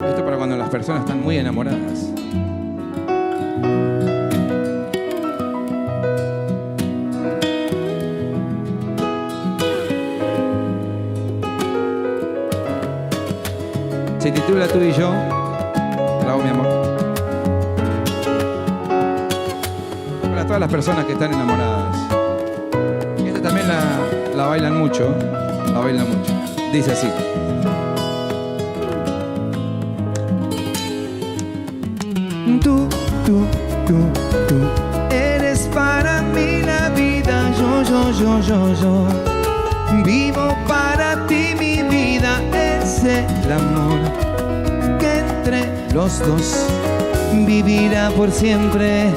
Esto para cuando las personas están muy enamoradas. Se titula Tú y yo. Bravo, mi amor. Para todas las personas que están enamoradas. Y esta también la bailan mucho. La bailan mucho. Dice así. Tú eres para mí la vida. Yo vivo para ti mi vida. Es el amor que entre los dos vivirá por siempre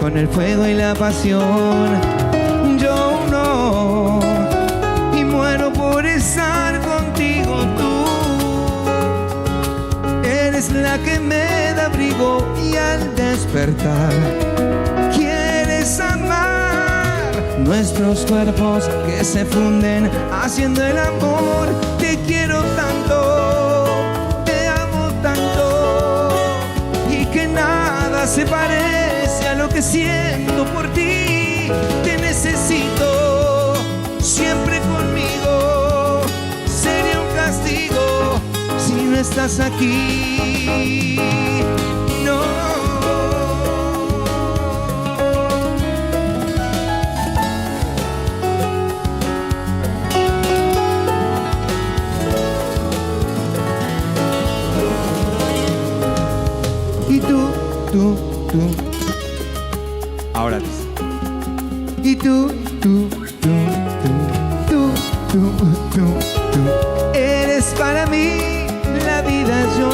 con el fuego y la pasión. Yo no, y muero por estar contigo. Tú eres la que me da abrigo y al despertar quieres amar nuestros cuerpos que se funden haciendo el amor. Te quiero tanto, te amo tanto, y que nada se parece a lo que siento por ti. Te necesito siempre conmigo. Sería un castigo si no estás aquí. No. Y tú. Ahora dice. Y tú. Eres para mí la vida. Yo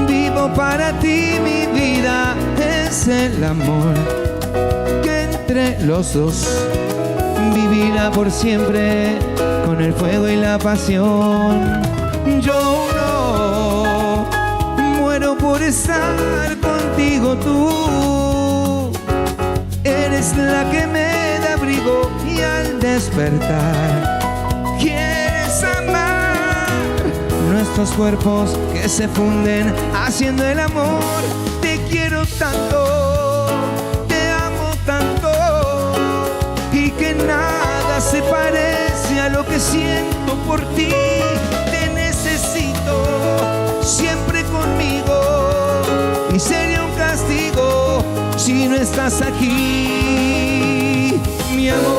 vivo para ti mi vida. Es el amor que entre los dos vivirá por siempre con el fuego y la pasión. Yo no muero por estar contigo. Tú eres la que me da abrigo y al despertar quieres amar nuestros cuerpos que se funden haciendo el amor. Te quiero tanto, te amo tanto, y que nada se parece a lo que siento por ti. Te necesito siempre conmigo, y sería un castigo si no estás aquí, mi amor.